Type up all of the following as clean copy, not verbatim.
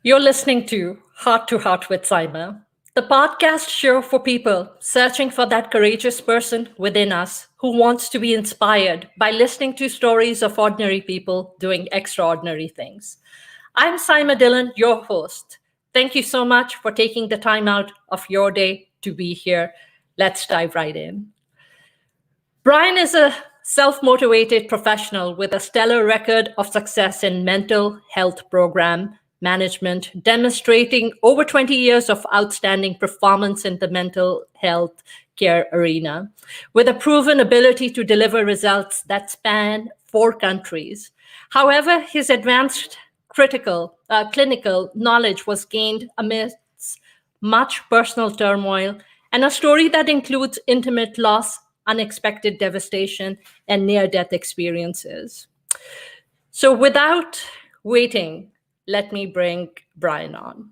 You're listening to Heart with Saima, the podcast show for people searching for that courageous person within us who wants to be inspired by listening to stories of ordinary people doing extraordinary things. I'm Saima Dillon, your host. Thank you so much for taking the time out of your day to be here. Let's dive right in. Brian is a self motivated professional with a stellar record of success in mental health program management, demonstrating over 20 years of outstanding performance in the mental health care arena, with a proven ability to deliver results that span 4 countries. However, his advanced clinical knowledge was gained amidst much personal turmoil, and a story that includes intimate loss, unexpected devastation, and near death experiences. So, without waiting, let me bring Brian on.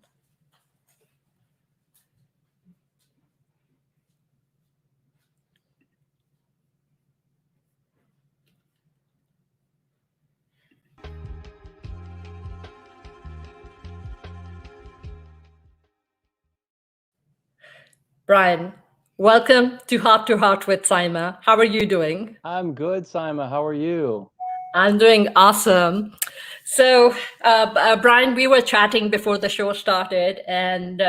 Brian, welcome to Heart with Saima. How are you doing? I'm good, Saima. How are you? I'm doing awesome. So, Brian, we were chatting before the show started, and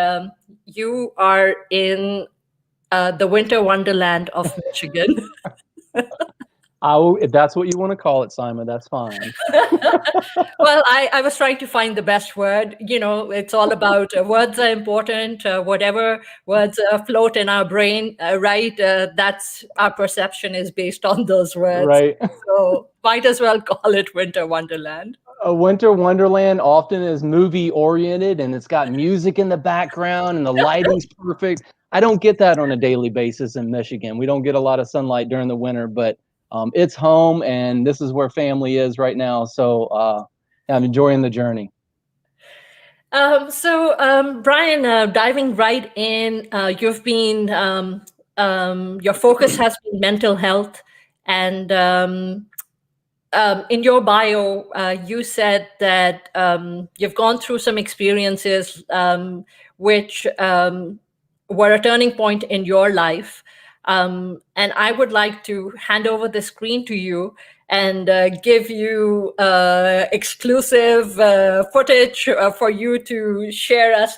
you are in the winter wonderland of Michigan. If that's what you want to call it, Saima, that's fine. Well, I was trying to find the best word. It's all about words are important. Whatever words float in our brain, right? That's our perception is based on those words. Right. So might as well call it Winter Wonderland. A winter wonderland often is movie oriented and it's got music in the background and the lighting's perfect. I don't get that on a daily basis in Michigan. We don't get a lot of sunlight during the winter, but it's home and this is where family is right now. So I'm enjoying the journey. Brian, diving right in, your focus has been mental health, and in your bio, you said that you've gone through some experiences which were a turning point in your life. And I would like to hand over the screen to you and give you exclusive footage for you to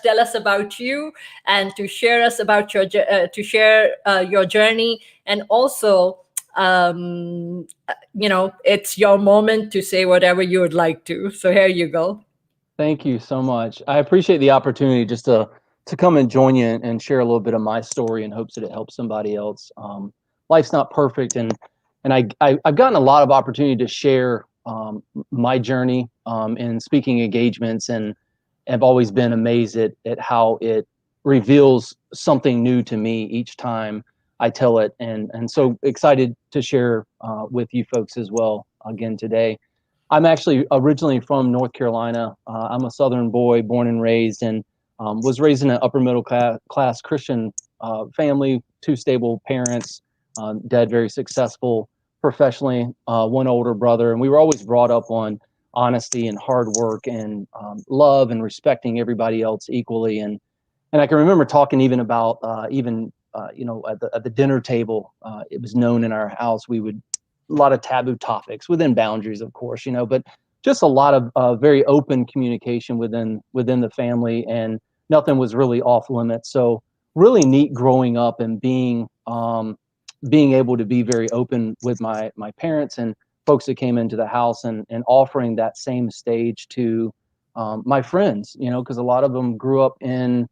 tell us about you, and to share us about to share your journey, and also it's your moment to say whatever you would like to. So here you go. Thank you so much. I appreciate the opportunity just to come and join you and share a little bit of my story in hopes that it helps somebody else. Life's not perfect, and I've gotten a lot of opportunity to share my journey in speaking engagements, and have always been amazed at how it reveals something new to me each time I tell it, and so excited to share with you folks as well again today. I'm actually originally from North Carolina. I'm a Southern boy, born and raised, and was raised in an upper middle class Christian family, 2 stable parents, dad very successful professionally, one older brother, and we were always brought up on honesty and hard work and love and respecting everybody else equally. And I can remember talking even about at the dinner table, it was known in our house we would a lot of taboo topics within boundaries, of course, but just a lot of very open communication within the family, and nothing was really off limits. So really neat growing up and being able to be very open with my parents and folks that came into the house, and offering that same stage to my friends, because a lot of them grew up in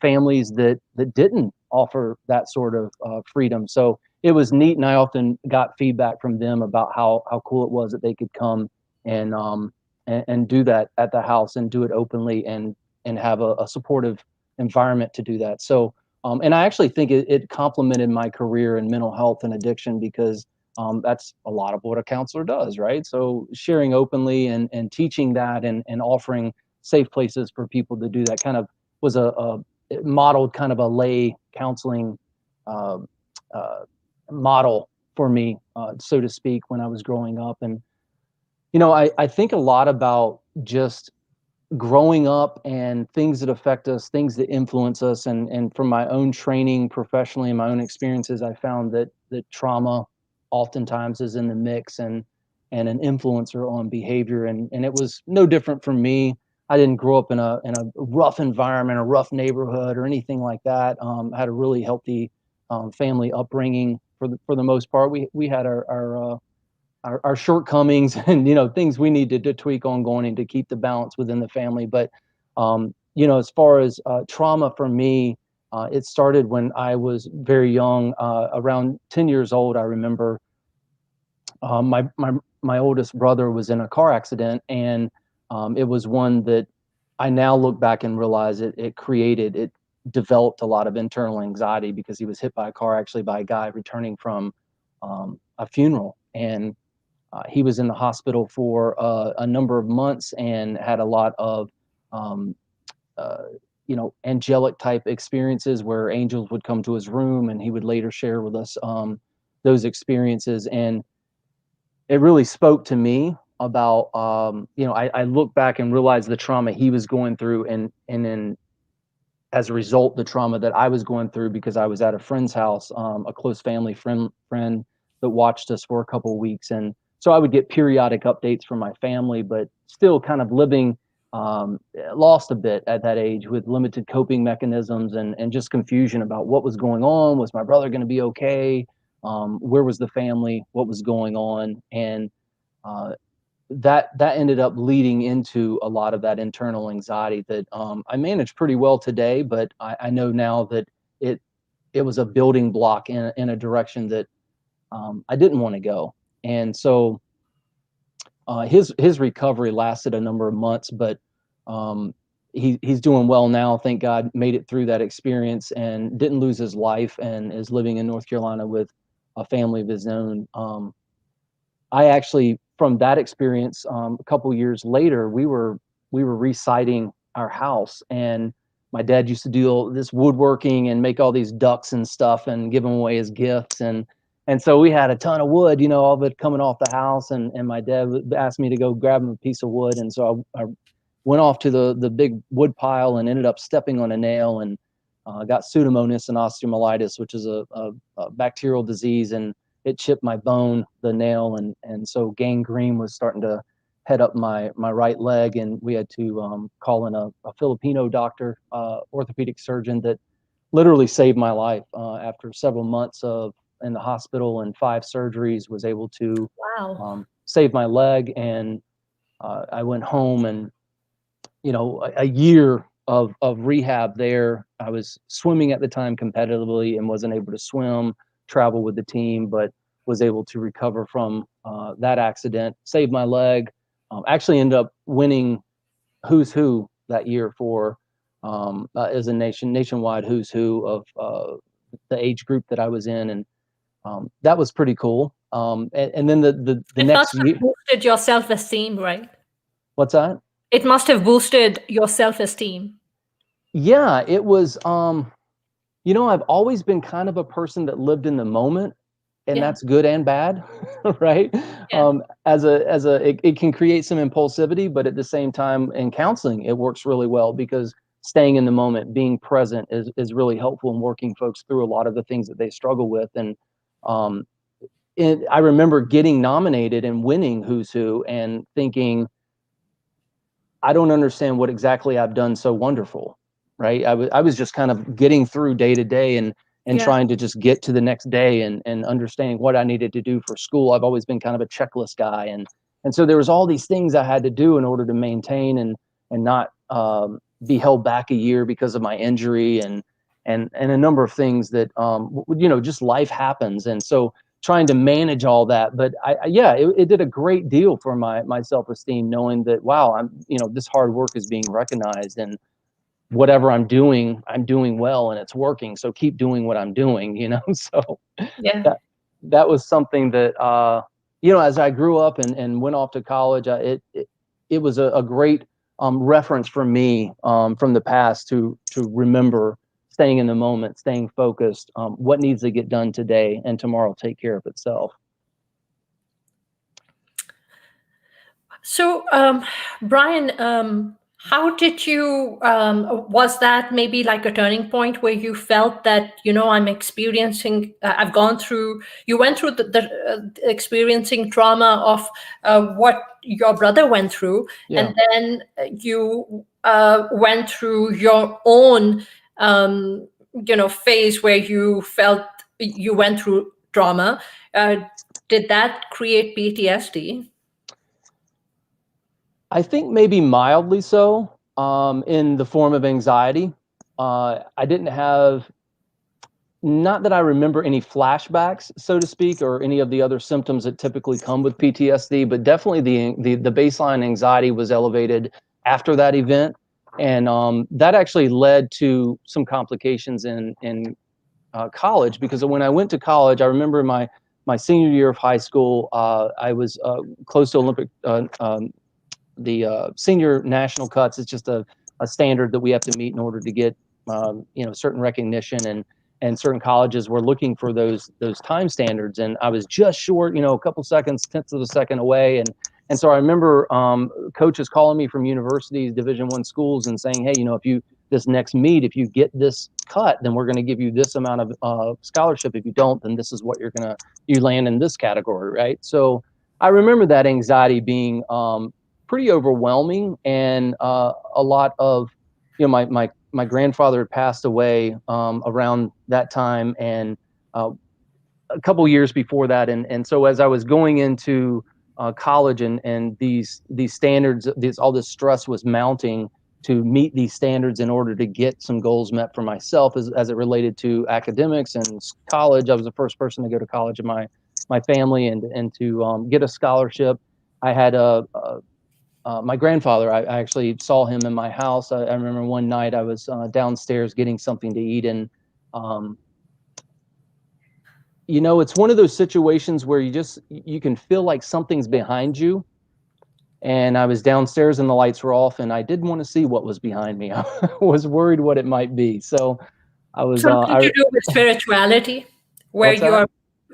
families that didn't offer that sort of freedom. So it was neat, and I often got feedback from them about how cool it was that they could come and do that at the house and do it openly, and have a supportive environment to do that. So and I actually think it complemented my career in mental health and addiction, because that's a lot of what a counselor does, right? So sharing openly and teaching that, and offering safe places for people to do that kind of was a modeled kind of a lay counseling uh, uh, model for me, so to speak, when I was growing up. And I think a lot about just growing up and things that affect us, things that influence us, and from my own training professionally and my own experiences, I found that trauma oftentimes is in the mix and an influencer on behavior. And it was no different for me. I didn't grow up in a rough environment, a rough neighborhood, or anything like that. I had a really healthy family upbringing for the most part. We had our shortcomings and things we needed to tweak on going and to keep the balance within the family. But as far as trauma for me, it started when I was very young, around 10 years old. I remember my oldest brother was in a car accident, and it was one that I now look back and realize it developed a lot of internal anxiety because he was hit by a car, actually by a guy returning from a funeral. And he was in the hospital for a number of months and had a lot of, um, uh, angelic type experiences where angels would come to his room, and he would later share with us those experiences. And it really spoke to me about, I look back and realize the trauma he was going through, and then as a result, the trauma that I was going through because I was at a friend's house, a close family friend that watched us for a couple of weeks. And so I would get periodic updates from my family, but still kind of living lost a bit at that age with limited coping mechanisms and just confusion about what was going on. Was my brother going to be okay? Where was the family? What was going on? And uh, that ended up leading into a lot of that internal anxiety that I manage pretty well today, but I know now that it it was a building block in a direction that I didn't want to go. And so his recovery lasted a number of months, but um, he's doing well now. Thank God, made it through that experience and didn't lose his life, and is living in North Carolina with a family of his own. I actually, from that experience, a couple years later, we were residing our house, and my dad used to do all this woodworking and make all these ducks and stuff and give them away as gifts. And so we had a ton of wood, all of it coming off the house, and my dad asked me to go grab him a piece of wood, and so I went off to the big wood pile and ended up stepping on a nail and got pseudomonas and osteomyelitis, which is a bacterial disease, and it chipped my bone, the nail, and so gangrene was starting to head up my right leg, and we had to call in a Filipino doctor, orthopedic surgeon that literally saved my life. After several months of in the hospital and 5 surgeries, was able to Wow. save my leg, and I went home, and a year of rehab there. I was swimming at the time competitively and wasn't able to swim, travel with the team, but was able to recover from that accident, save my leg. Actually ended up winning Who's Who that year for as a nationwide Who's Who of the age group that I was in, and that was pretty cool. And then the It must next have year, boosted your self-esteem, right? what's that? It must have boosted your self-esteem. Yeah, it was. I've always been kind of a person that lived in the moment, and Yeah. that's good and bad, right? Yeah. It can create some impulsivity, but at the same time, in counseling, it works really well because staying in the moment, being present is really helpful in working folks through a lot of the things that they struggle with. Um, and I remember getting nominated and winning Who's Who and thinking, I don't understand what exactly I've done so wonderful, right? I was just kind of getting through day to day and Yeah. trying to just get to the next day and understanding what I needed to do for school. I've always been kind of a checklist guy, and so there was all these things I had to do in order to maintain and not be held back a year because of my injury and a number of things that just life happens, and so trying to manage all that. But yeah, it did a great deal for my self-esteem, knowing that, wow, this hard work is being recognized, and whatever I'm doing well, and it's working. So keep doing what I'm doing, So Yeah. that that was something that as I grew up and went off to college, it was a great reference for me from the past to remember staying in the moment, staying focused, what needs to get done today, and tomorrow will take care of itself. So, Brian, How did you, was that maybe like a turning point where you felt that, I'm experiencing, I've gone through, you went through the experiencing trauma of what your brother went through, Yeah. and then you went through your own, phase where you felt you went through trauma. Uh, did that create PTSD? I think maybe mildly so, in the form of anxiety. I didn't have, not that I remember any flashbacks, so to speak, or any of the other symptoms that typically come with PTSD, but definitely the baseline anxiety was elevated after that event, and that actually led to some complications in college, because when I went to college, I remember my senior year of high school, I was close to Olympic the senior national cuts. Is just a standard that we have to meet in order to get certain recognition, and certain colleges were looking for those time standards, and I was just short, a couple seconds, tenths of a second away, and so I remember coaches calling me from universities, Division I schools, and saying, hey, if you this next meet, if you get this cut, then we're going to give you this amount of scholarship. If you don't, then this is what you land in this category, right? So I remember that anxiety being pretty overwhelming, and a lot of, my grandfather had passed away around that time, and a couple years before that, and so as I was going into college, and these standards, all this stress was mounting to meet these standards in order to get some goals met for myself, as it related to academics and college. I was the first person to go to college in my family, and to get a scholarship. I had my grandfather. I actually saw him in my house. I remember one night I was downstairs getting something to eat, and um, it's one of those situations where you can feel like something's behind you. And I was downstairs and the lights were off, and I didn't want to see what was behind me. I was worried what it might be. So I was Something to do with spirituality, where what's that? you're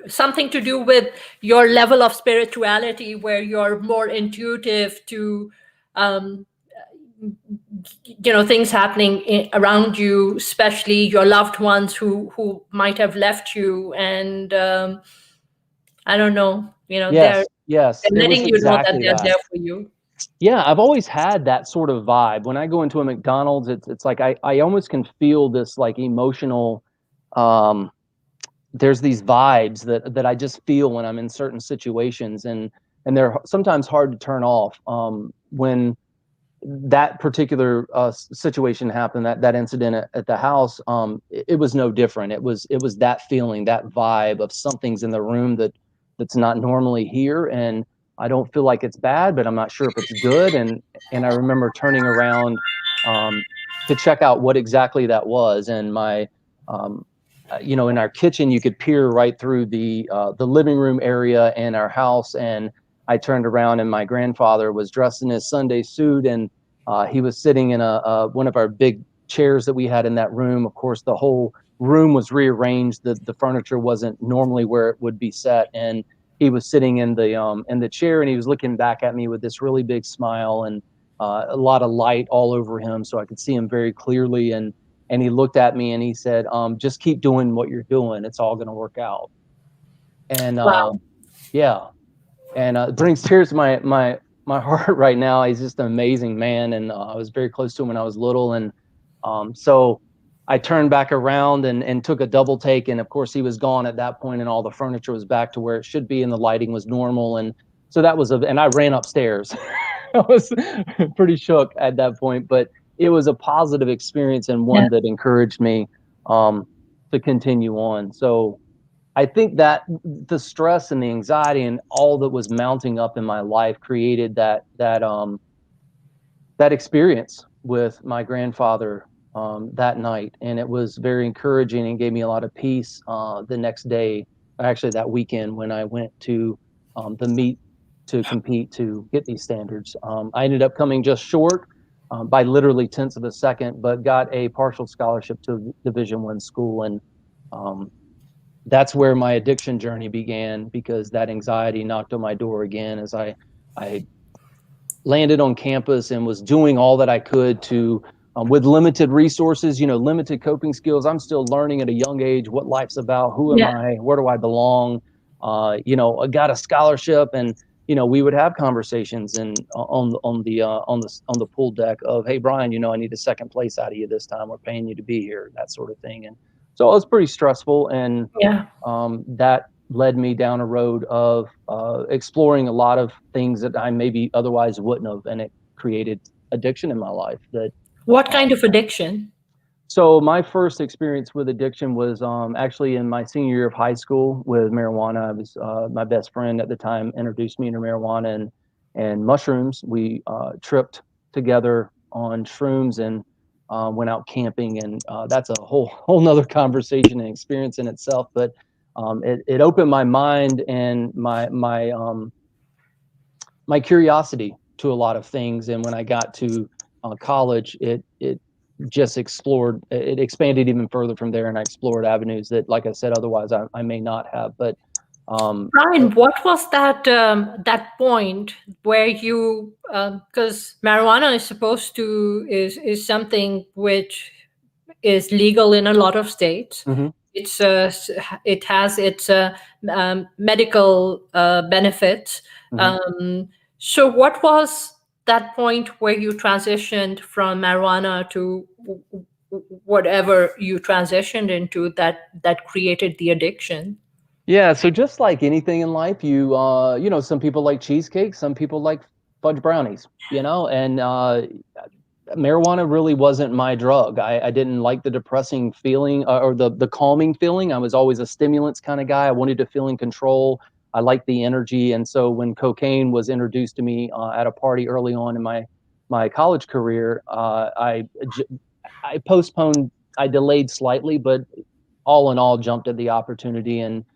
something to do with your level of spirituality, where you're more intuitive to um, things happening around you, especially your loved ones who might have left you, and I don't know, Yes, yes, they're it was letting you know that exactly they're that. there for you. Yeah, I've always had that sort of vibe. When I go into a McDonald's, it's like I almost can feel this like emotional, um there's these vibes that I just feel when I'm in certain situations, and they're sometimes hard to turn off. When that particular situation happened, that incident at the house, it was no different. It was that feeling, that vibe of something's in the room that's not normally here, and I don't feel like it's bad, but I'm not sure if it's good. And I remember turning around um, to check out what exactly that was, and my in our kitchen, you could peer right through the living room area in our house, and I turned around, and my grandfather was dressed in his Sunday suit, and he was sitting in a one of our big chairs that we had in that room. Of course, the whole room was rearranged. The furniture wasn't normally where it would be set, and he was sitting in the chair, and he was looking back at me with this really big smile, and a lot of light all over him, so I could see him very clearly. And he looked at me and he said, "Just keep doing what you're doing. It's all going to work out." And Wow. yeah, and it brings tears to my heart right now. He's just an amazing man, and I was very close to him when I was little, and so I turned back around and took a double take, and of course he was gone at that point, and all the furniture was back to where it should be, and the lighting was normal, and so and I ran upstairs. I was pretty shook at that point, but it was a positive experience, and Yeah. one that encouraged me um, to continue on. So I think that the stress and the anxiety and all that was mounting up in my life created that experience with my grandfather that night, and it was very encouraging and gave me a lot of peace the next day, actually that weekend, when I went to the meet to compete to get these standards. I ended up coming just short by literally tenths of a second, but got a partial scholarship to a Division I school, and um, that's where my addiction journey began, because that anxiety knocked on my door again as I landed on campus and was doing all that I could to, with limited resources, limited coping skills. I'm still learning at a young age what life's about. Who am Yeah. I? Where do I belong? I got a scholarship, and we would have conversations and on the pool deck of, hey Brian, I need a second place out of you this time. We're paying you to be here, that sort of thing. And so it was pretty stressful, and Yeah. that led me down a road of exploring a lot of things that I maybe otherwise wouldn't have, and it created addiction in my life. What kind of addiction? So my first experience with addiction was actually in my senior year of high school with marijuana. I was my best friend at the time introduced me to marijuana and mushrooms. We tripped together on shrooms and went out camping, and that's a whole nother conversation and experience in itself. But it opened my mind and my curiosity to a lot of things. And when I got to college, it just it expanded even further from there, and I explored avenues that, like I said, otherwise I may not have. But Brian, what was that point where you, because marijuana is supposed to is something which is legal in a lot of states. mhm. It's it has its medical benefits. Mhm. So, what was that point where you transitioned from marijuana to whatever you transitioned into that created the addiction? Yeah, so just like anything in life, some people like cheesecake, some people like fudge brownies, and marijuana really wasn't my drug. I didn't like the depressing feeling, or the calming feeling. I was always a stimulants kind of guy. I wanted to feel in control. I liked the energy, and so when cocaine was introduced to me at a party early on in my college career, I postponed. I delayed slightly, but all in all, jumped at the opportunity and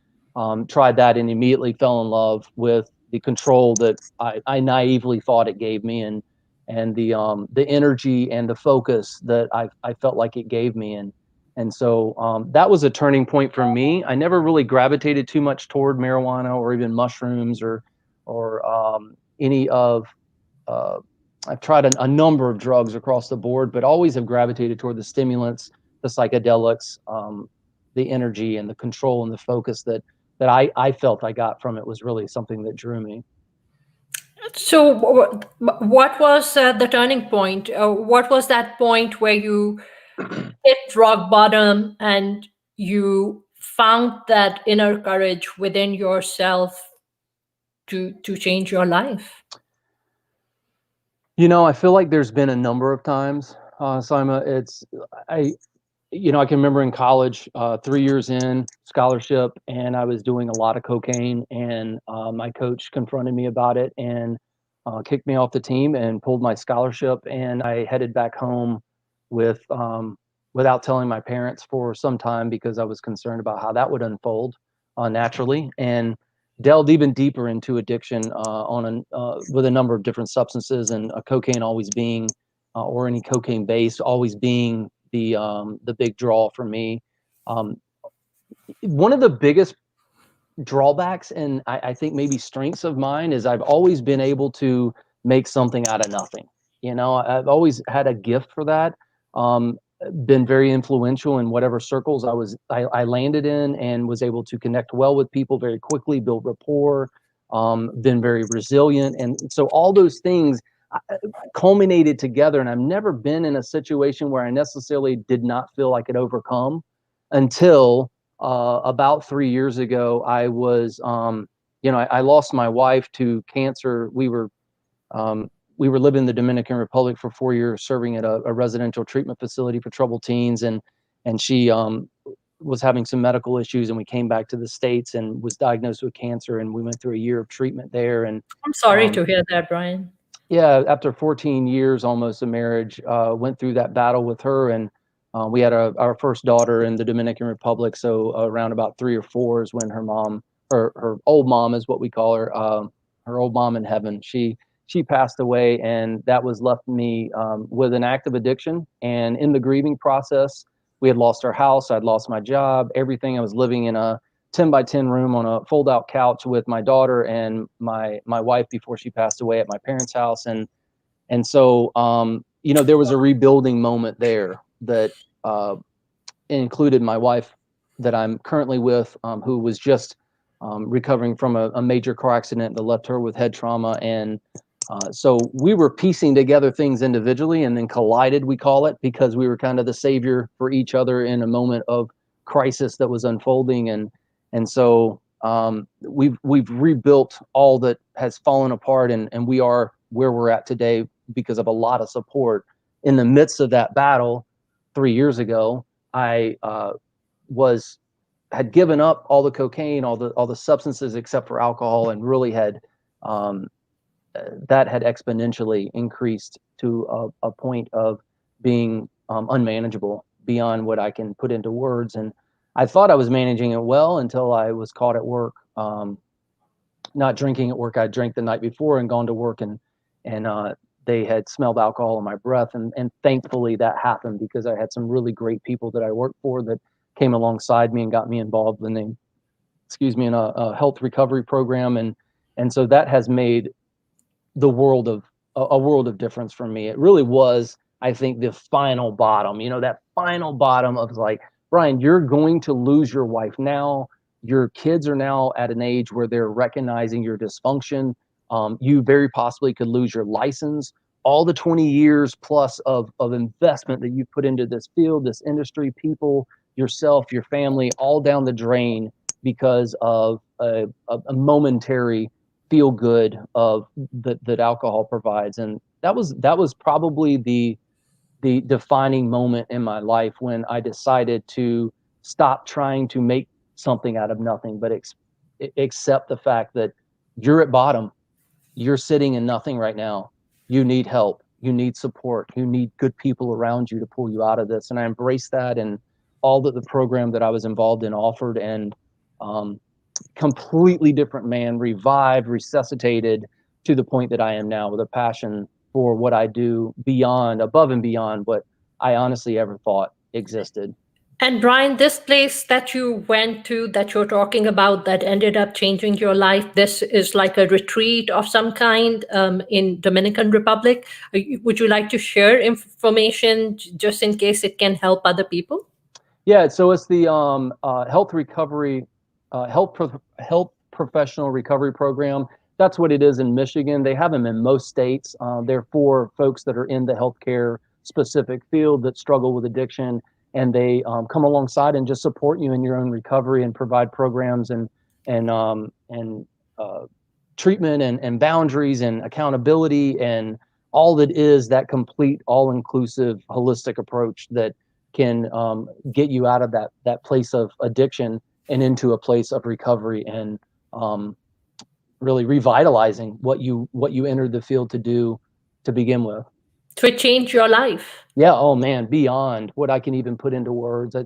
tried that, and immediately fell in love with the control that I naively thought it gave me, and the energy and the focus that I felt like it gave me. And so that was a turning point for me. I never really gravitated too much toward marijuana or even mushrooms or any of uh, I've tried a number of drugs across the board, but always have gravitated toward the stimulants, the psychedelics, the energy and the control and the focus that I felt I got from it was really something that drew me. So, what was the turning point? What was that point where you hit rock bottom and you found that inner courage within yourself to change your life? I feel like there's been a number of times, Saima. I, I can remember in college, 3 years in scholarship, and I was doing a lot of cocaine, and my coach confronted me about it and kicked me off the team and pulled my scholarship, and I headed back home with without telling my parents for some time because I was concerned about how that would unfold naturally, and delved even deeper into addiction with a number of different substances, and cocaine always being or any cocaine based always being the big draw for me. Um, One of the biggest drawbacks and I think maybe strengths of mine is I've always been able to make something out of nothing. I've always had a gift for that. Um, been very influential in whatever circles I landed in, and was able to connect well with people very quickly, build rapport, been very resilient. And so all those things culminated together. And I've never been in a situation where I necessarily did not feel I could overcome until about 3 years ago. I lost my wife to cancer. We were living in the Dominican Republic for 4 years, serving at a residential treatment facility for troubled teens, and she was having some medical issues, and we came back to the States and was diagnosed with cancer, and we went through a year of treatment there. And I'm sorry um, to hear that, Brian. yeah, after 14 years almost of marriage, went through that battle with her, and we had our first daughter in the Dominican Republic. So around about 3 or 4 is when her old mom is what we call her old mom in heaven. She passed away, and that was left me with an active addiction. And in the grieving process, we had lost our house, I'd lost my job, everything. I was living in a 10 by 10 room on a fold out couch with my daughter and my wife before she passed away at my parents' house. And And so, there was a rebuilding moment there that included my wife that I'm currently with, who was just recovering from a major car accident that left her with head trauma. And so we were piecing together things individually and then collided, we call it, because we were kind of the savior for each other in a moment of crisis that was unfolding. And so we've rebuilt all that has fallen apart, and we are where we're at today because of a lot of support. In the midst of that battle 3 years ago, I had given up all the cocaine, all the substances except for alcohol, and really had that had exponentially increased to a point of being unmanageable beyond what I can put into words. And I thought I was managing it well until I was caught at work, not drinking at work. I drank the night before and gone to work, and they had smelled alcohol in my breath. And thankfully that happened because I had some really great people that I worked for that came alongside me and got me involved in a health recovery program. And so that has made the world of a world of difference for me. It really was, I think, the final bottom, that final bottom of like, Brian, you're going to lose your wife now. Your kids are now at an age where they're recognizing your dysfunction. You very possibly could lose your license. All the 20 years plus of investment that you put into this field, this industry, people, yourself, your family, all down the drain because of a momentary feel good of that alcohol provides. And that was probably the defining moment in my life when I decided to stop trying to make something out of nothing, but accept the fact that you're at bottom. You're sitting in nothing right now. You need help. You need support. You need good people around you to pull you out of this. And I embraced that, and all that the program that I was involved in offered, and completely different man, revived, resuscitated to the point that I am now, with a passion for what I do above and beyond what I honestly ever thought existed. And Brian, this place that you went to, that you're talking about, that ended up changing your life, this is like a retreat of some kind in Dominican Republic. Would you like to share information just in case it can help other people? Yeah, so it's the health recovery, health professional recovery program. That's what it is in Michigan. They have them in most states. They're for folks that are in the healthcare specific field that struggle with addiction, and they come alongside and just support you in your own recovery and provide programs and treatment and boundaries and accountability and all that is that complete, all-inclusive, holistic approach that can get you out of that place of addiction and into a place of recovery and really revitalizing what you entered the field to do to begin with. To change your life. Yeah. Oh man, beyond what I can even put into words.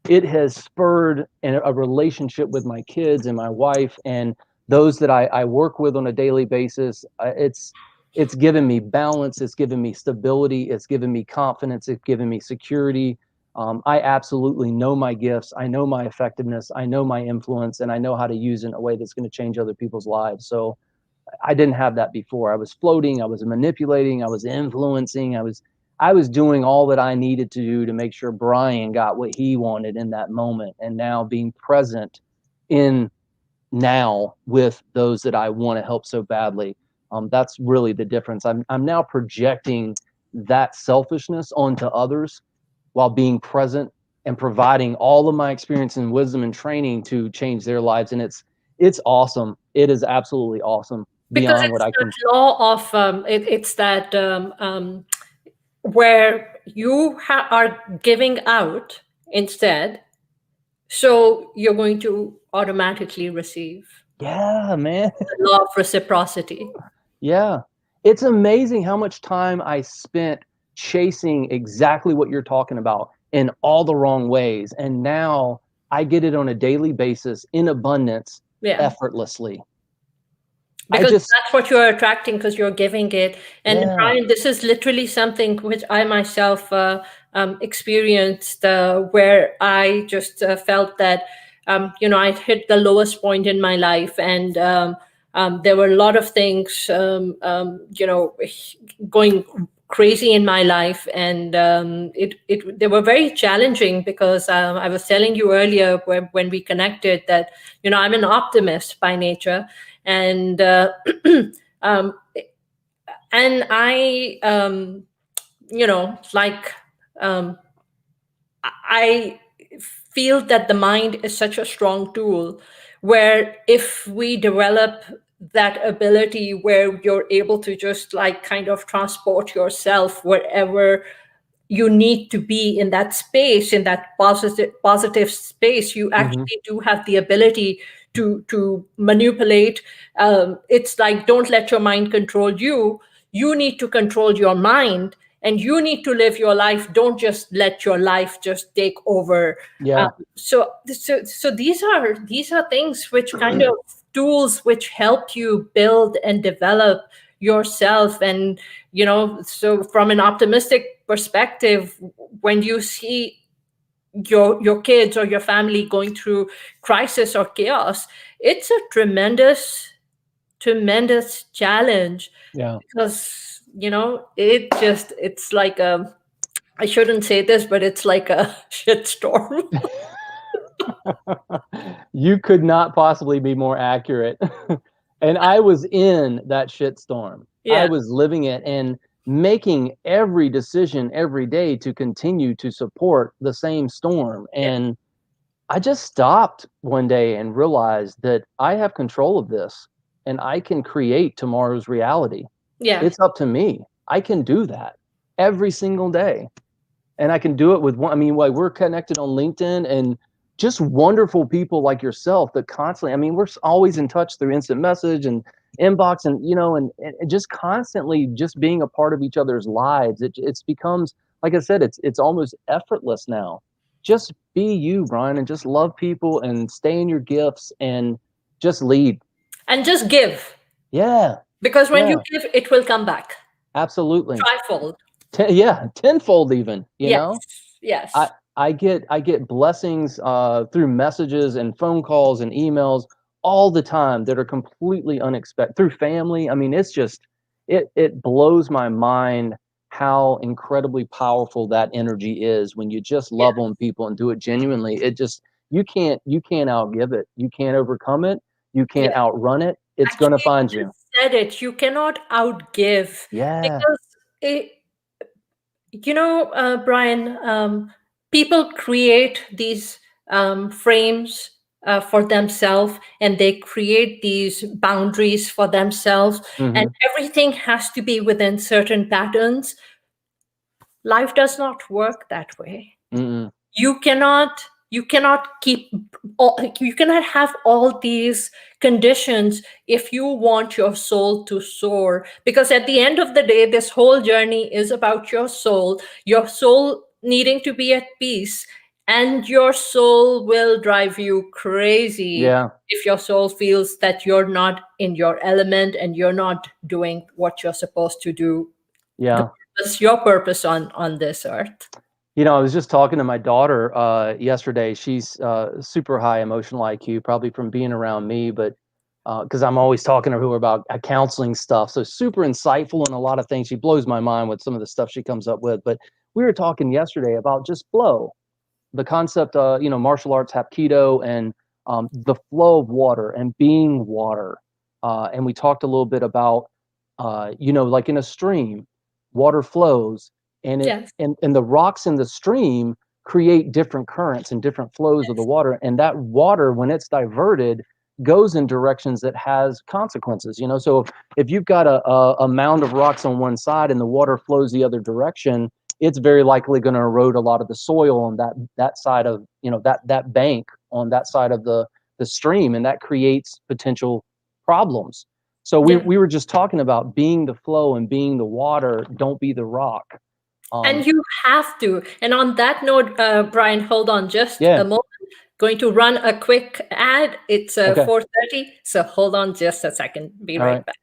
It has spurred a relationship with my kids and my wife and those that I work with on a daily basis. It's given me balance. It's given me stability. It's given me confidence. It's given me security. I absolutely know my gifts. I know my effectiveness. I know my influence, and I know how to use it in a way that's going to change other people's lives. So I didn't have that before. I was floating. I was manipulating. I was influencing. I was doing all that I needed to do to make sure Brian got what he wanted in that moment. And now being present in now with those that I want to help so badly. That's really the difference. I'm now projecting that selfishness onto others while being present and providing all of my experience and wisdom and training to change their lives. And it's awesome. It is absolutely awesome Because beyond what it's I can. that law of it's that where you are giving out instead, so you're going to automatically receive. Yeah, man. The law of reciprocity. Yeah. It's amazing how much time I spent chasing exactly what you're talking about in all the wrong ways. And now I get it on a daily basis in abundance, Yeah. effortlessly. Because that's what you're attracting, because you're giving it. And Yeah. Brian, this is literally something which I myself experienced, where I just felt that, I'd hit the lowest point in my life. And There were a lot of things, going crazy in my life, and they were very challenging because I was telling you earlier when we connected that I'm an optimist by nature, and um, and I like I feel that the mind is such a strong tool where if we develop that ability where you're able to just like kind of transport yourself wherever you need to be in that space, in that positive space, you Hmm. actually do have the ability to manipulate. It's like, don't let your mind control you. You need to control your mind, and you need to live your life. Don't just let your life just take over. Yeah. So these are things which kind of tools which help you build and develop yourself. And so from an optimistic perspective, when you see your kids or your family going through crisis or chaos, it's a tremendous challenge, Yeah. because it's like a, I shouldn't say this, but it's like a shitstorm. You could not possibly be more accurate. And I was in that shitstorm. I Yeah. was living it and making every decision every day to continue to support the same storm. Yeah. And I just stopped one day and realized that I have control of this and I can create tomorrow's reality. Yeah. It's up to me. I can do that every single day. And I can do it with one. I mean, like, we're connected on LinkedIn and just wonderful people like yourself that constantly, I mean, we're always in touch through instant message and inbox, and and just constantly just being a part of each other's lives. It's becomes, like I said, it's almost effortless now. Just be you, Brian, and just love people and stay in your gifts and just lead. And just give, Yeah. because when you Yeah. give, it will come back Absolutely. trifold. Yeah, tenfold even, Yes. I Yes. I get blessings through messages and phone calls and emails all the time that are completely unexpected, through family. I mean, it's just it blows my mind how incredibly powerful that energy is when you just Yeah. love on people and do it genuinely. It just, you can't outgive it. You can't overcome it. You can't Yeah. outrun it. It's gonna Actually, find you you. just said it. You cannot outgive, Yeah. because it, Brian, people create these frames for themselves, and they create these boundaries for themselves, and Hmm. everything has to be within certain patterns. Life does not work that way. Mm-mm. You cannot keep you cannot have all these conditions if you want your soul to soar, because at the end of the day, this whole journey is about your soul needing to be at peace, and your soul will drive you crazy Yeah. if your soul feels that you're not in your element and you're not doing what you're supposed to do, the Yeah. your purpose on this earth. I was just talking to my daughter yesterday. She's super high emotional IQ, probably from being around me, but because I'm always talking to her about counseling stuff. So super insightful in a lot of things. She blows my mind with some of the stuff she comes up with. But we were talking yesterday about just flow, the concept, martial arts, Hapkido, and the flow of water and being water. And we talked a little bit about, like in a stream, water flows, and it Yes. and the rocks in the stream create different currents and different flows of the Yes. water. And that water, when it's diverted, goes in directions that has consequences. So if you've got a mound of rocks on one side and the water flows the other direction, it's very likely going to erode a lot of the soil on that side of, that bank on that side of the stream, and that creates potential problems. So we Yeah. we were just talking about being the flow and being the water. Don't be the rock. And um you have to. And on that note, Brian, hold on just a yeah. moment. Going to run a quick ad. It's Okay. 4:30, so hold on just a second. Be All right. right back.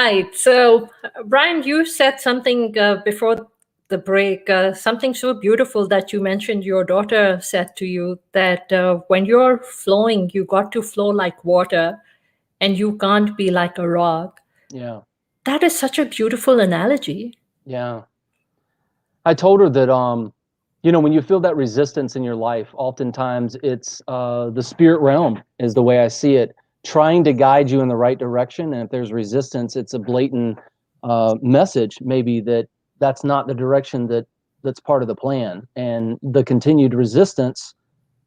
right. So, Brian, you said something before the break, something so beautiful that you mentioned your daughter said to you that when you're flowing, you got to flow like water and you can't be like a rock. Yeah. That is such a beautiful analogy. Yeah. I told her that, when you feel that resistance in your life, oftentimes it's the spirit realm is the way I see it, trying to guide you in the right direction. And if there's resistance, it's a blatant message, maybe that's not the direction that's part of the plan. And the continued resistance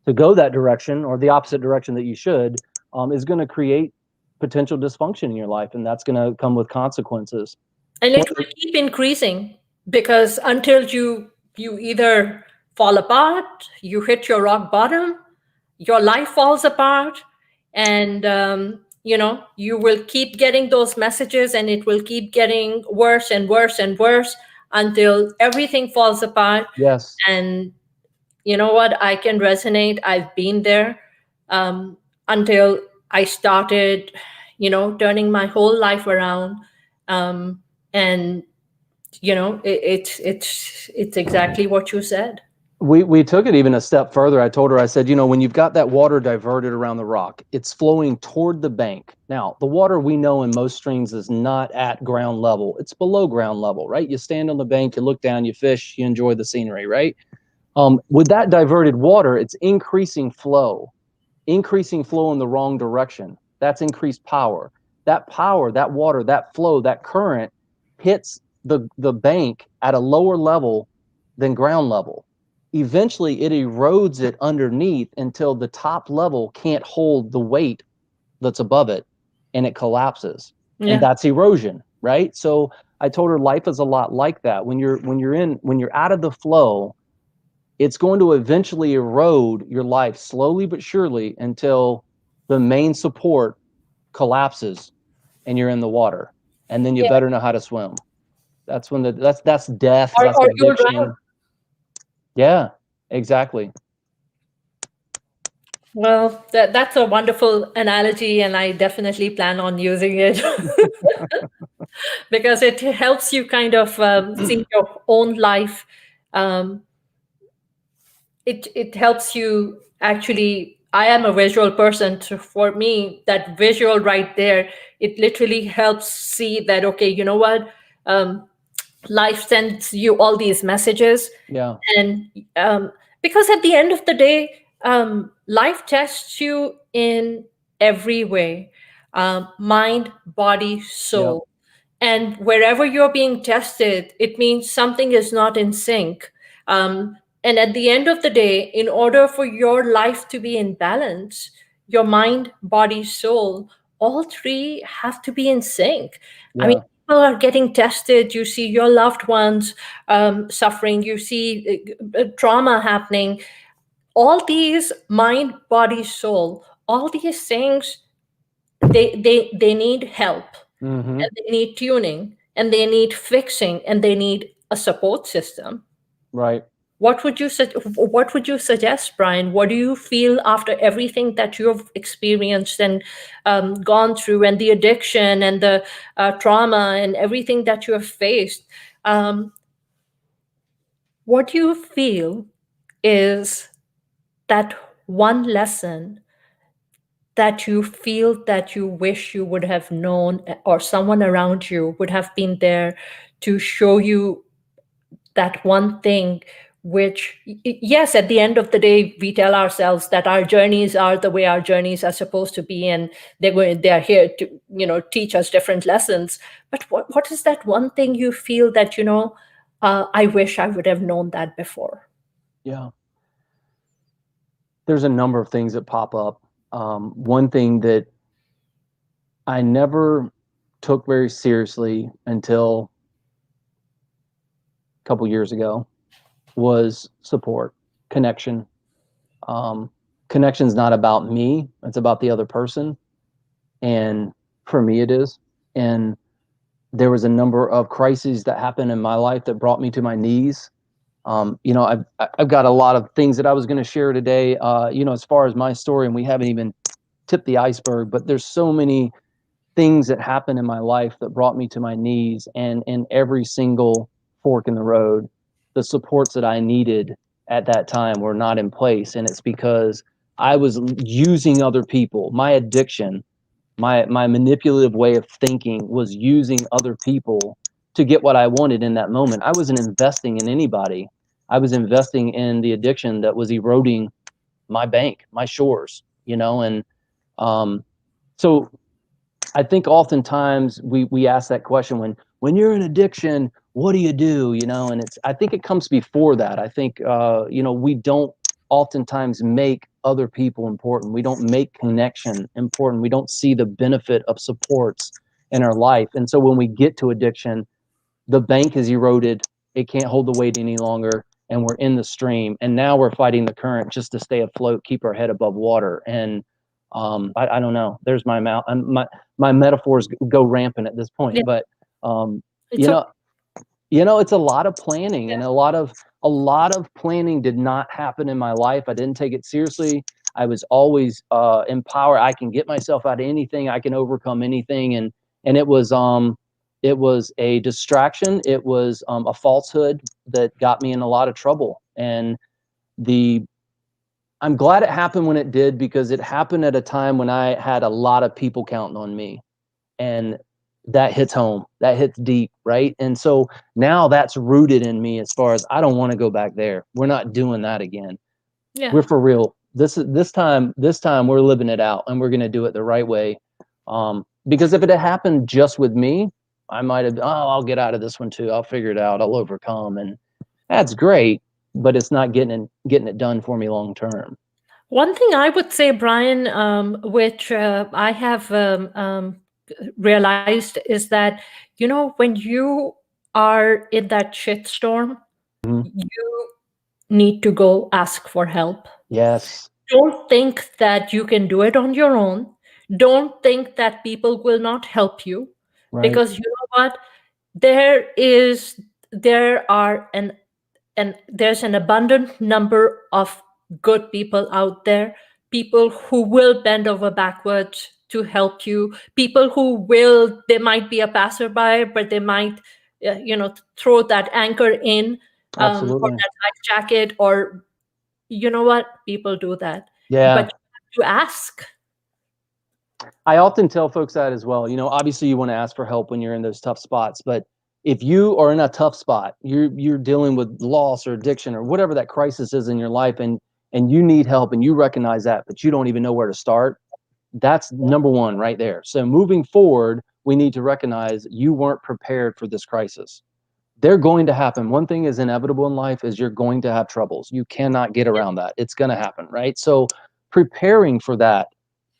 to go that direction or the opposite direction that you should is going to create potential dysfunction in your life, and that's going to come with consequences. And it will keep increasing because until you either fall apart, you hit your rock bottom, your life falls apart, and you will keep getting those messages, and it will keep getting worse and worse and worse until everything falls apart. Yes. And you know what? I can resonate. I've been there until I started, turning my whole life around. And it's exactly what you said. We took it even a step further. I told her, I said, when you've got that water diverted around the rock, it's flowing toward the bank. Now, the water we know in most streams is not at ground level. It's below ground level, right? You stand on the bank, you look down, you fish, you enjoy the scenery, right? With that diverted water, it's increasing flow in the wrong direction. That's increased power. That power, that water, that flow, that current hits the bank at a lower level than ground level. Eventually, it erodes it underneath until the top level can't hold the weight that's above it, and it collapses. And Yeah. that's erosion, right? So I told her life is a lot like that. When you're out of the flow, it's going to eventually erode your life slowly but surely until the main support collapses and you're in the water. And then you Yeah. better know how to swim. That's when that's death, or, that's or you'll drown. addiction. Yeah, exactly. Well, that's a wonderful analogy, and I definitely plan on using it because it helps you kind of see your own life. Um, it helps you actually. I am a visual person, so for me, that visual right there, it literally helps see that okay, you know what, life sends you all these messages, Yeah, and because at the end of the day, life tests you in every way, mind, body, yeah, soul. And wherever you're being tested, it means something is not in sync. And at the end of the day, in order for your life to be in balance, your mind, body, soul, all three have to be in sync. I mean, yeah, people are getting tested. You see your loved ones suffering, you see trauma happening. All these mind, body, soul, all these things, they need help, mm-hmm. and they need tuning, and they need fixing, and they need a support system. Right. What would you suggest, Brian? What do you feel after everything that you've experienced and gone through, and the addiction and the trauma and everything that you have faced? Um, what do you feel is that one lesson that you feel that you wish you would have known, or someone around you would have been there to show you that one thing, which yes, at the end of the day, we tell ourselves that our journeys are the way our journeys are supposed to be, and they're here to teach us different lessons. But what is that one thing you feel that I wish I would have known that before? Yeah. There's a number of things that pop up. One thing that I never took very seriously until a couple years ago was support, connection. Connection's not about me, it's about the other person. And for me, it is. And there was a number of crises that happened in my life that brought me to my knees. I've got a lot of things that I was going to share today, as far as my story, and we haven't even tipped the iceberg, but there's so many things that happened in my life that brought me to my knees, and in every single fork in the road, the supports that I needed at that time were not in place. And it's because I was using other people. My addiction, my manipulative way of thinking was using other people to get what I wanted in that moment. I wasn't investing in anybody. I was investing in the addiction that was eroding my bank, my shores, and um, so I think oftentimes we ask that question when you're in addiction, what do you do? And I think it comes before that. I think we don't oftentimes make other people important. We don't make connection important. We don't see the benefit of supports in our life. And so when we get to addiction, the bank is eroded. It can't hold the weight any longer, and we're in the stream. And now we're fighting the current just to stay afloat, keep our head above water. And I don't know. There's my mouth. My metaphors go rampant at this point. Yeah. But It's you okay. know, it's a lot of planning, and a lot of planning did not happen in my life. I didn't take it seriously. I was always empowered. I can get myself out of anything. I can overcome anything, and it was a distraction. It was a falsehood that got me in a lot of trouble. And the I'm glad it happened when it did, because it happened at a time when I had a lot of people counting on me. And that hits home. That hits deep, right? And so now that's rooted in me as far as I don't want to go back there. We're not doing that again. We're Yeah. for real. This time we're living it out, and we're going to do it the right way. Because if it had happened just with me, I might have, I'll get out of this one too. I'll figure it out. I'll overcome. And that's great, but it's not getting it done for me long term. One thing I would say, Brian, which I have realized, is that, when you are in that shitstorm, Mhm. you need to go ask for help. Yes. Don't think that you can do it on your own. Don't think that people will not help you, Right. because you know what? There are an and there's an abundant number of good people out there, people who will bend over backwards to help you, people who will, they might be a passerby, but they might throw that anchor in, or Absolutely. that life jacket, or what, people do that, Yeah. but you have to ask. I often tell folks that as well. Obviously you want to ask for help when you're in those tough spots, but if you are in a tough spot, you're dealing with loss or addiction or whatever that crisis is in your life, and you need help, and you recognize that, but you don't even know where to start. That's number one right there. So moving forward, we need to recognize you weren't prepared for this crisis. They're going to happen. One thing is inevitable in life is you're going to have troubles. You cannot get around that. It's going to happen, right? So preparing for that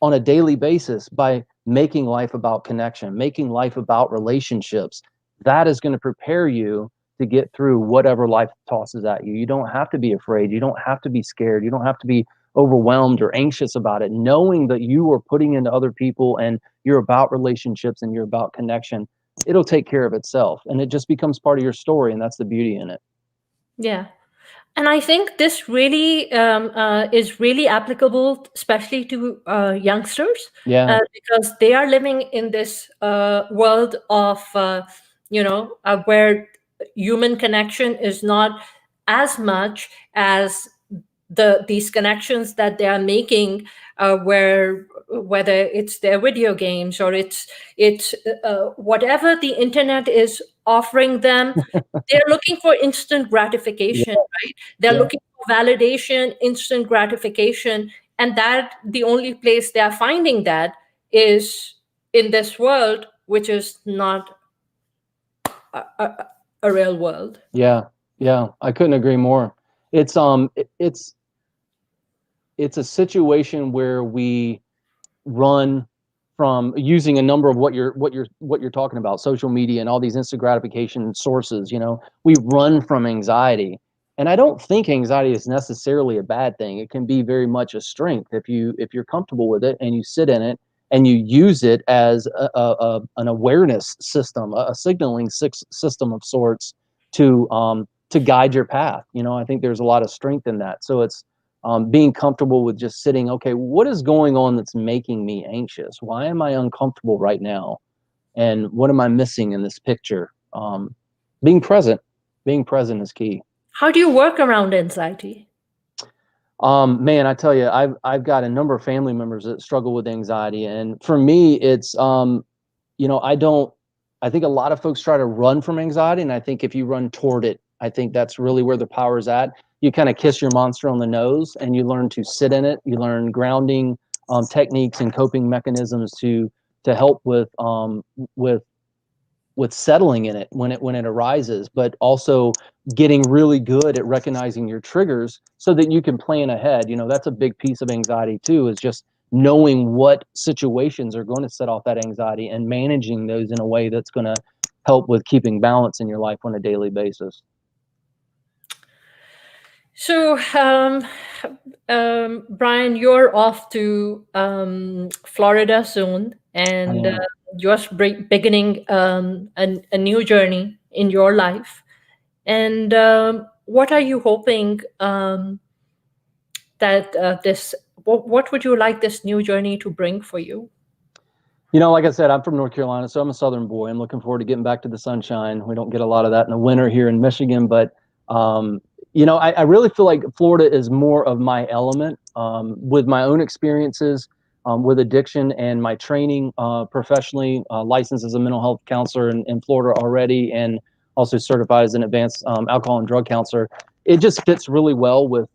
on a daily basis by making life about connection, making life about relationships, that is going to prepare you to get through whatever life tosses at you. You don't have to be afraid. You don't have to be scared. You don't have to be overwhelmed or anxious about it. Knowing that you are putting into other people, and you're about relationships, and you're about connection, it'll take care of itself, and it just becomes part of your story, and that's the beauty in it. Yeah. And I think this really is really applicable, especially to youngsters, Yeah. because they are living in this world of, where human connection is not as much as these connections that they are making, where, whether it's their video games, or it's whatever the internet is offering them, they're looking for instant Yeah. gratification, right? They're Yeah. looking for validation, instant gratification, and that the only place they are finding that is in this world, which is not a real world. Yeah. Yeah. I couldn't agree more. It's a situation where we run from using a number of what you're talking about, social media and all these instant gratification sources. We run from anxiety, and I don't think anxiety is necessarily a bad thing. It can be very much a strength if you're comfortable with it, and you sit in it, and you use it as an awareness system, a signaling system of sorts to guide your path. I think there's a lot of strength in that. So being comfortable with just sitting, okay, what is going on that's making me anxious? Why am I uncomfortable right now? And what am I missing in this picture? Being present, being present is key. How do you work around anxiety? Man, I tell you, I've got a number of family members that struggle with anxiety, and for me, it's I don't. I think a lot of folks try to run from anxiety, and I think if you run toward it, I think that's really where the power is at. You kind of kiss your monster on the nose, and you learn to sit in it. You learn grounding techniques and coping mechanisms to help with with settling in it when it arises, but also getting really good at recognizing your triggers so that you can plan ahead. That's a big piece of anxiety too, is just knowing what situations are going to set off that anxiety and managing those in a way that's going to help with keeping balance in your life on a daily basis. So, Brian, you're off to Florida soon, I and am. you're beginning a new journey in your life. And what are you hoping that what would you like this new journey to bring for you? Like I said, I'm from North Carolina, so I'm a Southern boy. I'm looking forward to getting back to the sunshine. We don't get a lot of that in the winter here in Michigan, but I really feel like Florida is more of my element, with my own experiences with addiction and my training professionally, licensed as a mental health counselor in Florida already, and also certified as an advanced alcohol and drug counselor. It just fits really well with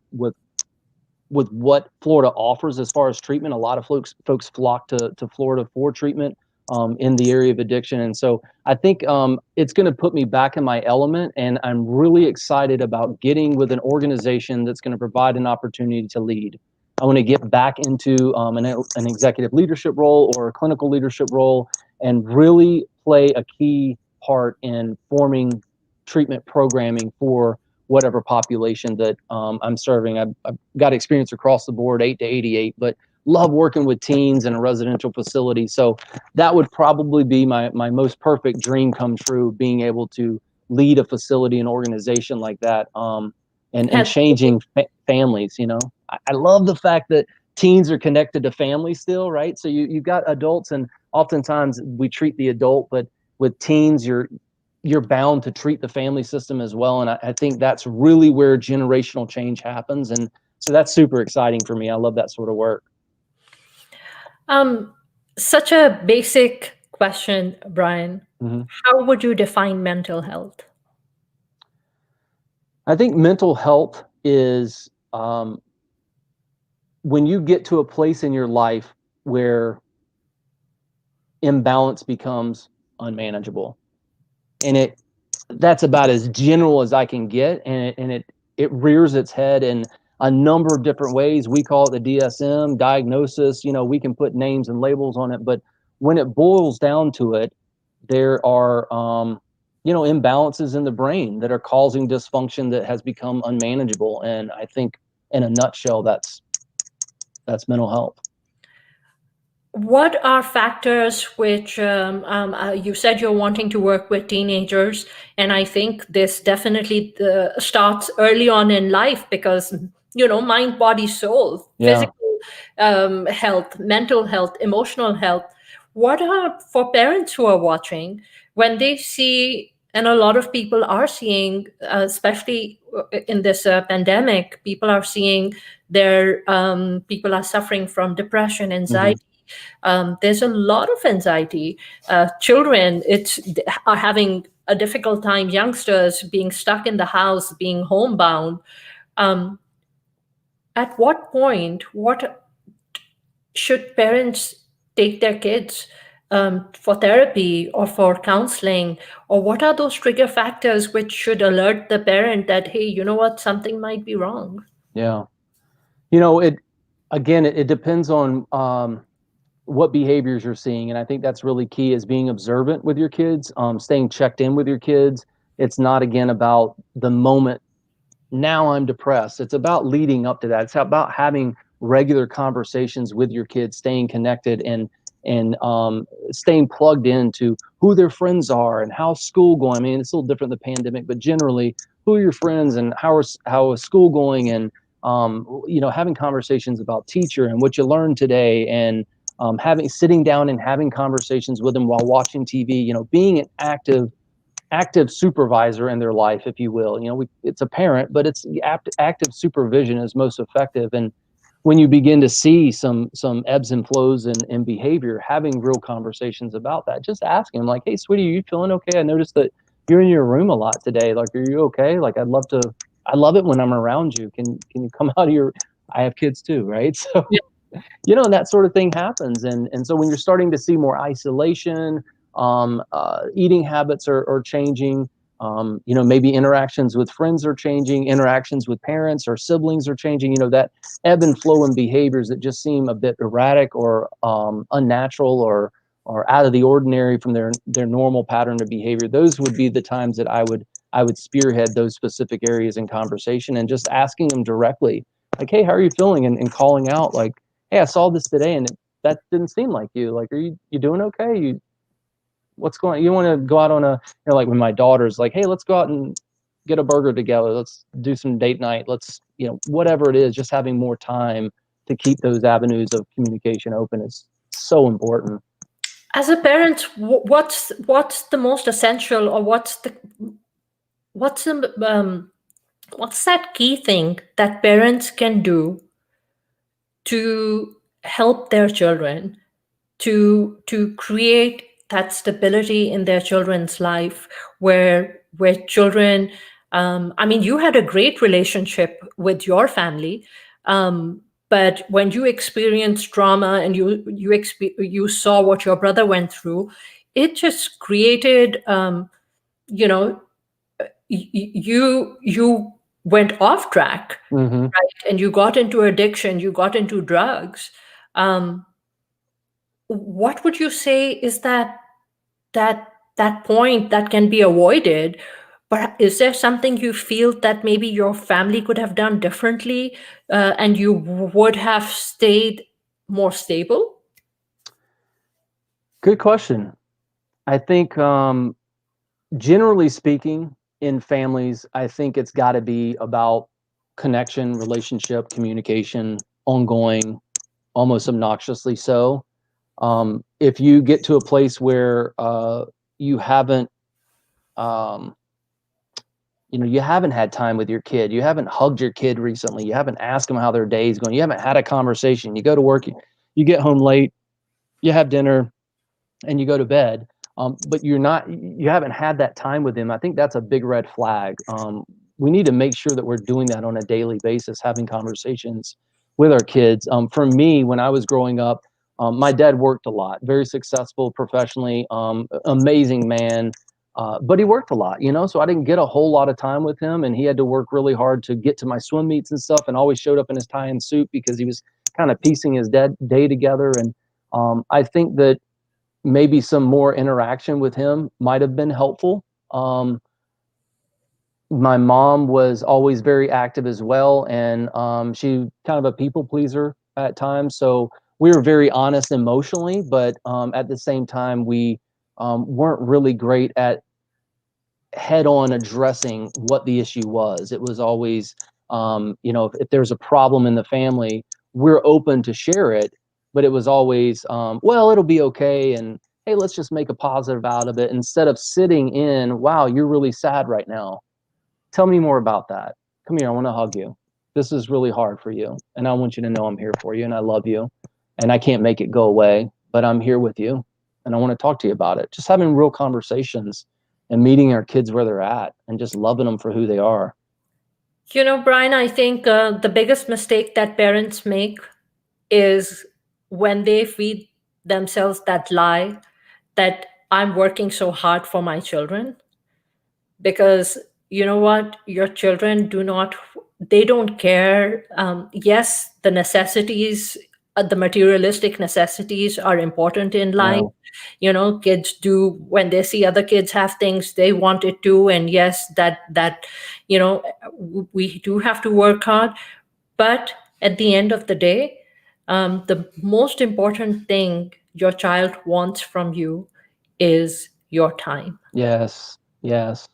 what Florida offers as far as treatment. A lot of folks flock to Florida for treatment in the area of addiction. And so I think it's going to put me back in my element. And I'm really excited about getting with an organization that's going to provide an opportunity to lead. I want to get back into an executive leadership role or a clinical leadership role and really play a key part in forming treatment programming for whatever population that I'm serving. I've got experience across the board, 8 to 88, but love working with teens in a residential facility. So that would probably be my most perfect dream come true, being able to lead a facility and organization like that, and changing families. I love the fact that teens are connected to families still, right? So you've got adults, and oftentimes we treat the adult, but with teens, you're bound to treat the family system as well. And I think that's really where generational change happens. And so that's super exciting for me. I love that sort of work. Such a basic question, Brian. Mm-hmm. How would you define mental health? I think mental health is when you get to a place in your life where imbalance becomes unmanageable. And that's about as general as I can get. And it rears its head in a number of different ways. We call it the DSM diagnosis. We can put names and labels on it, but when it boils down to it, there are imbalances in the brain that are causing dysfunction that has become unmanageable. And I think in a nutshell, that's mental health. What are factors which you said you're wanting to work with teenagers, and I think this definitely starts early on in life because mind, body, soul, Yeah. physical health, mental health, emotional health. What are for parents who are watching when they see, and a lot of people are seeing, especially in this pandemic, people are seeing their people are suffering from depression, anxiety. There's a lot of anxiety. Children are having a difficult time. Youngsters being stuck in the house, being homebound. At what point, what should parents take their kids for therapy or for counseling? Or what are those trigger factors which should alert the parent that, hey, you know what, something might be wrong? Yeah. It depends on what behaviors you're seeing. And I think that's really key, is being observant with your kids, staying checked in with your kids. It's not, again, about the moment, now I'm depressed. It's about leading up to that. It's about having regular conversations with your kids, staying connected and staying plugged into who their friends are and how's school going. I mean, it's a little different than the pandemic, but generally, who are your friends and how is school going, and having conversations about teacher and what you learned today, and sitting down and having conversations with them while watching TV, being an active supervisor in their life, if you will. It's a parent, but it's active supervision is most effective. And when you begin to see some ebbs and flows in behavior, having real conversations about that, just asking them like, "Hey, sweetie, are you feeling okay? I noticed that you're in your room a lot today. Like, are you okay? Like, I love it when I'm around you. Can you come out of your?" I have kids too, right? So and that sort of thing happens. And so when you're starting to see more isolation, eating habits are changing, maybe interactions with friends are changing, interactions with parents or siblings are changing, that ebb and flow in behaviors that just seem a bit erratic or unnatural or out of the ordinary from their normal pattern of behavior. Those would be the times that I would spearhead those specific areas in conversation and just asking them directly, like, "Hey, how are you feeling?" And calling out like, "Hey, I saw this today and that didn't seem like you. Like, are you doing okay? What's going on? You want to go out on like when my daughter's like, 'Hey, let's go out and get a burger together. Let's do some date night. Let's, whatever it is, just having more time to keep those avenues of communication open is so important." As a parent, what's the most essential, or what's the what's that key thing that parents can do to help their children, to create that stability in their children's life, where children, I mean, you had a great relationship with your family, but when you experienced trauma and you saw what your brother went through, it just created, you know you went off track, Mm-hmm. right? And you got into addiction, you got into drugs. um, what would you say is that that point that can be avoided? But is there something you feel that maybe your family could have done differently, and you would have stayed more stable? Good question. I think, generally speaking, in families, I think it's got to be about connection, relationship, communication, ongoing, almost obnoxiously so. If you get to a place where you haven't, um, you haven't had time with your kid, you haven't hugged your kid recently, you haven't asked them how their day is going, you haven't had a conversation, you go to work, you get home late, you have dinner, and you go to bed, but you haven't had that time with them. I think that's a big red flag. We need to make sure that we're doing that on a daily basis, having conversations with our kids. For me, when I was growing up, my dad worked a lot, very successful professionally, amazing man, but he worked a lot, so I didn't get a whole lot of time with him, and he had to work really hard to get to my swim meets and stuff, and always showed up in his tie and suit because he was kind of piecing his day together. And I think that maybe some more interaction with him might have been helpful. My mom was always very active as well, and she kind of a people pleaser at times. So we were very honest emotionally, but at the same time, we weren't really great at head on addressing what the issue was. It was always, if there's a problem in the family, we're open to share it, but it was always, well, it'll be okay. And hey, let's just make a positive out of it instead of sitting in, wow, you're really sad right now. Tell me more about that. Come here, I want to hug you. This is really hard for you. And I want you to know I'm here for you and I love you. And I can't make it go away, but I'm here with you. And I want to talk to you about it. Just having real conversations and meeting our kids where they're at and just loving them for who they are. Brian, I think the biggest mistake that parents make is when they feed themselves that lie that I'm working so hard for my children. Because you know what, your children do not, they don't care. Yes, the necessities, the materialistic necessities are important in life. Yeah. Kids do, when they see other kids have things, they want it too. And yes, that you know we do have to work hard. But at the end of the day, the most important thing your child wants from you is your time. Yes. Yes.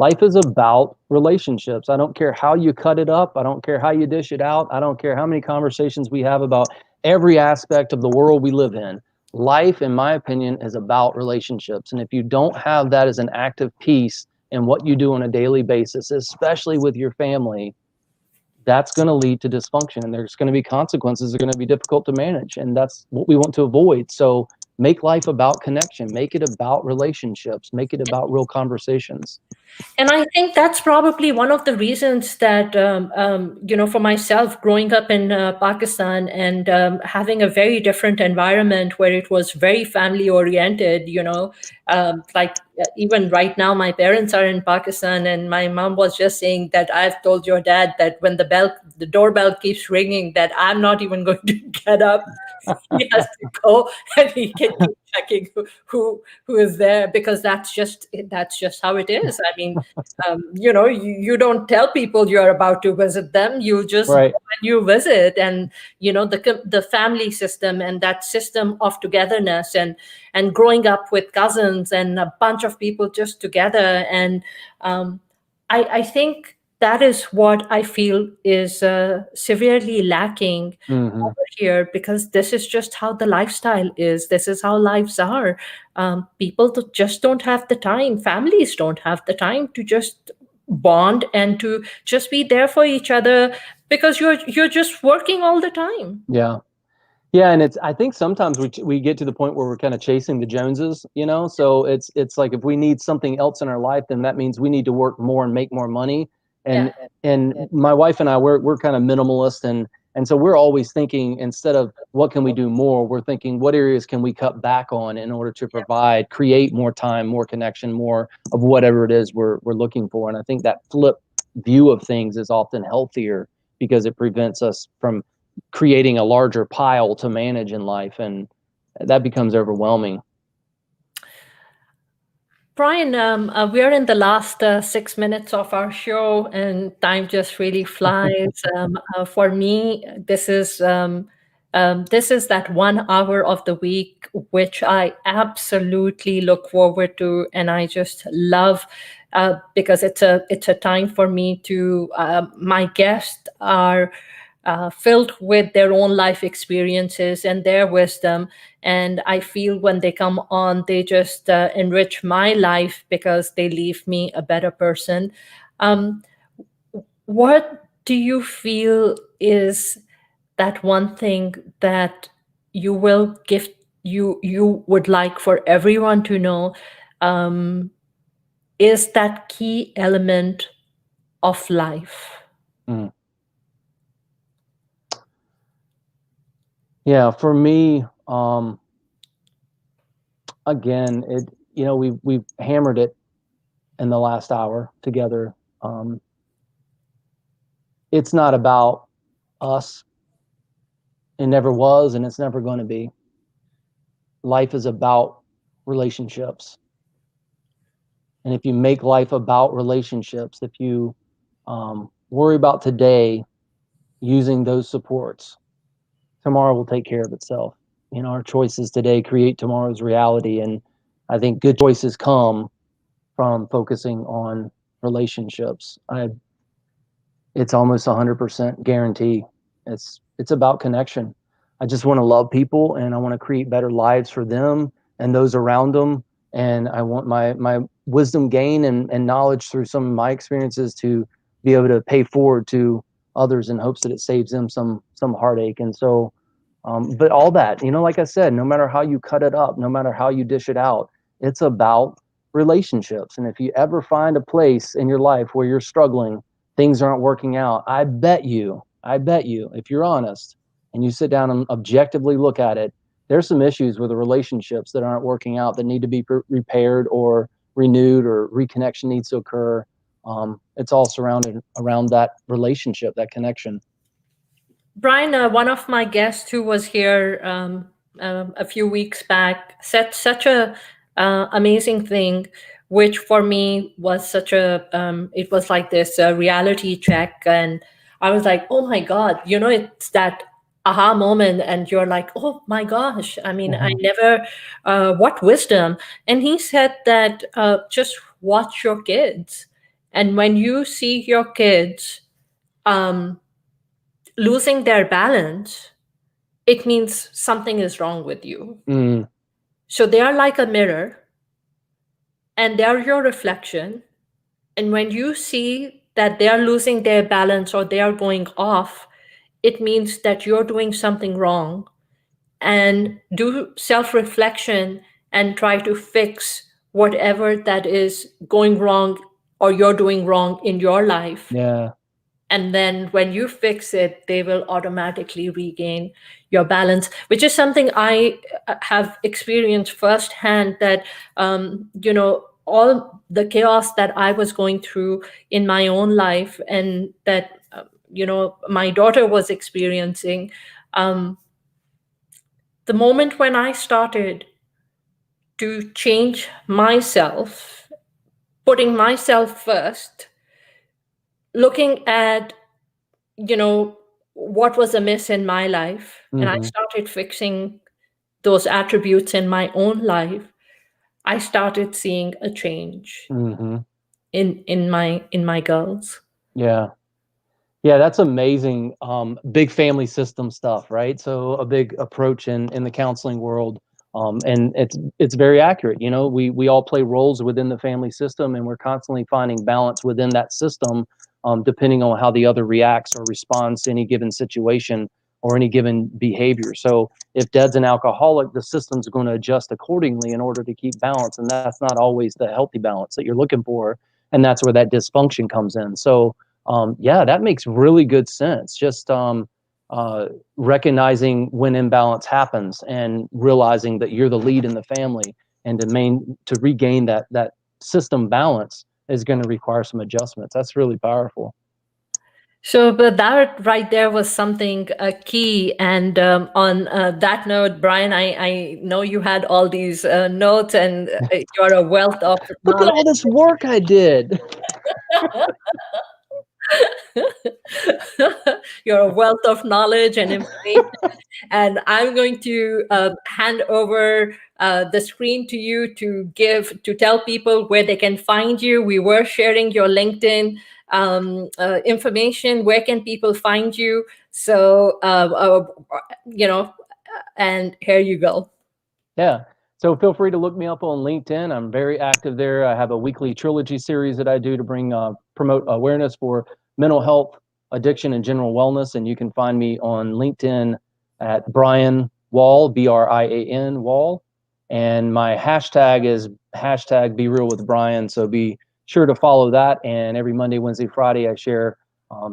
Life is about relationships. I don't care how you cut it up. I don't care how you dish it out. I don't care how many conversations we have about every aspect of the world we live in. Life, in my opinion, is about relationships. And if you don't have that as an active piece in what you do on a daily basis, especially with your family, that's going to lead to dysfunction, and there's going to be consequences that are going to be difficult to manage. And that's what we want to avoid. So make life about connection, make it about relationships, make it about real conversations. And I think that's probably one of the reasons that, for myself, growing up in Pakistan and having a very different environment where it was very family oriented, even right now, my parents are in Pakistan, and my mom was just saying that I've told your dad that when the doorbell keeps ringing, that I'm not even going to get up. He has to go and he can keep checking who is there, because that's just how it is. I mean, you don't tell people you're about to visit them. You just go Right. and you visit, and the family system and that system of togetherness, and growing up with cousins and a bunch of people just together. And I think that is what I feel is severely lacking Hmm. over here, because this is just how the lifestyle is. This is how lives are. People just don't have the time. Families don't have the time to just bond and to just be there for each other, because you're just working all the time. Yeah. Yeah, and I think sometimes we get to the point where we're kind of chasing the Joneses, you know. So it's like if we need something else in our life, then that means we need to work more and make more money. Yeah. And my wife and I, we're kind of minimalist, and so we're always thinking, instead of what can we do more, we're thinking what areas can we cut back on in order to provide, create more time, more connection, more of whatever it is we're looking for. And I think that flip view of things is often healthier because it prevents us from creating a larger pile to manage in life, and that becomes overwhelming. Brian, we are in the last 6 minutes of our show, and time just really flies. For me, this is that 1 hour of the week which I absolutely look forward to, and I just love, because it's a time for me to. My guests are filled with their own life experiences and their wisdom. And I feel when they come on, they just enrich my life because they leave me a better person. Um, what do you feel is that one thing that you will give you would like for everyone to know, um, is that key element of life? Mm. Yeah, for me, again, we've hammered it in the last hour together. Um, it's not about us. It never was, and it's never going to be. Life is about relationships. And if you make life about relationships, if you worry about today using those supports, tomorrow will take care of itself. Our choices today create tomorrow's reality. And I think good choices come from focusing on relationships. It's almost 100% guarantee. It's about connection. I just want to love people, and I want to create better lives for them and those around them. And I want my wisdom gain and knowledge through some of my experiences to be able to pay forward to others in hopes that it saves them some heartache. And so, but all that, like I said, no matter how you cut it up, no matter how you dish it out, it's about relationships. And if you ever find a place in your life where you're struggling, things aren't working out, I bet you, if you're honest and you sit down and objectively look at it, there's some issues with the relationships that aren't working out that need to be repaired or renewed, or reconnection needs to occur. It's all surrounded around that relationship, that connection. Brian, one of my guests who was here a few weeks back said such a amazing thing, which for me was such a it was like this reality check, and I was like, oh my god, it's that aha moment, and you're like, oh my gosh, I mean, I Mhm. never, what wisdom. And he said that just watch your kids. And when you see your kids um, losing their balance, it means something is wrong with you. Mm, So they are like a mirror and they're your reflection. And when you see that they are losing their balance or they are going off, it means that you're doing something wrong. And do self reflection and try to fix whatever that is going wrong or you're doing wrong in your life. yeah. And then when you fix it, they will automatically regain your balance, which is something I have experienced firsthand. That all the chaos that I was going through in my own life, and that my daughter was experiencing, um, the moment when I started to change myself, putting myself first, looking at what was amiss in my life, and I Hmm. started fixing those attributes in my own life, I started seeing a change Hmm. in my girls. Yeah. Yeah, that's amazing. Big family system stuff, right? So a big approach in the counseling world, and it's very accurate. You know, we all play roles within the family system, and we're constantly finding balance within that system, depending on how the other reacts or responds to any given situation or any given behavior. So if Dad's an alcoholic, the system's going to adjust accordingly in order to keep balance, and that's not always the healthy balance that you're looking for, and that's where that dysfunction comes in. So yeah, that makes really good sense. Just uh, recognizing when imbalance happens and realizing that you're the lead in the family, and to regain that system balance is going to require some adjustments. That's really powerful. So, but that right there was something key. And on that note, Brian, I know you had all these notes, and you're a wealth of Look at knowledge. all this work I did. You're a wealth of knowledge and information. And I'm going to hand over the screen to you to tell people where they can find you. We were sharing your LinkedIn information. Where can people find you? So, and here you go. Yeah. So feel free to look me up on LinkedIn. I'm very active there. I have a weekly trilogy series that I do to promote awareness for mental health, addiction, and general wellness. And you can find me on LinkedIn at Brian Wall, Brian Wall. And my hashtag is hashtag Be Real with Brian. So be sure to follow that. And every Monday, Wednesday, Friday, I share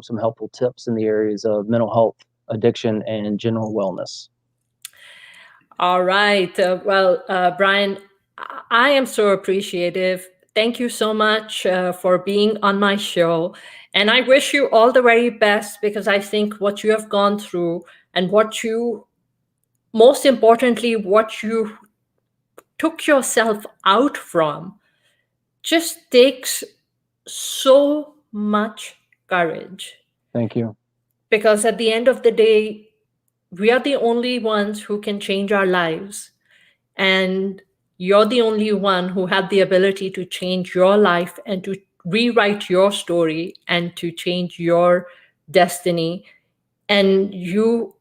some helpful tips in the areas of mental health, addiction, and general wellness. All right. Brian, I am so appreciative. Thank you so much for being on my show. And I wish you all the very best, because I think what you have gone through, and most importantly, what you took yourself out from, just takes so much courage. Thank you. Because at the end of the day, we are the only ones who can change our lives. And you're the only one who had the ability to change your life and to rewrite your story and to change your destiny. And you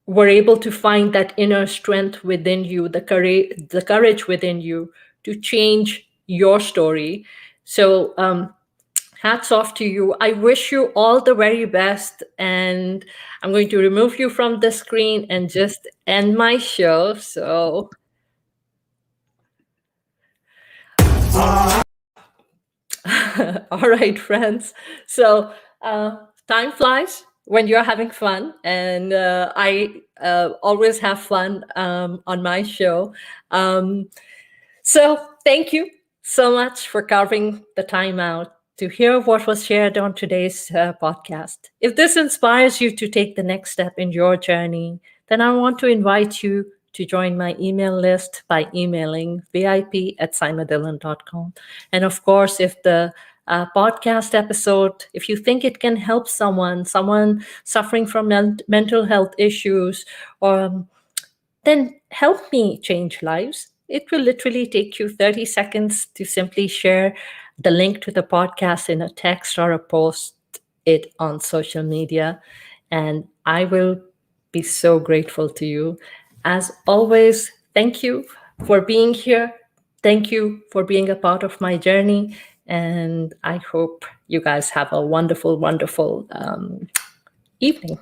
were able to find that inner strength within you, the courage within you to change your story. So hats off to you. I wish you all the very best. And I'm going to remove you from the screen and just end my show. So all right, friends. So time flies when you're having fun, and I always have fun on my show. Um, so thank you so much for carving the time out to hear what was shared on today's podcast. If this inspires you to take the next step in your journey, then I want to invite you to join my email list by emailing vip@simadillon.com. And of course, if the podcast episode, if you think it can help someone suffering from mental health issues, or then help me change lives. It will literally take you 30 seconds to simply share the link to the podcast in a text or a post it on social media, and I will be so grateful to you. As always, thank you for being here. Thank you for being a part of my journey. And I hope you guys have a wonderful, wonderful evening.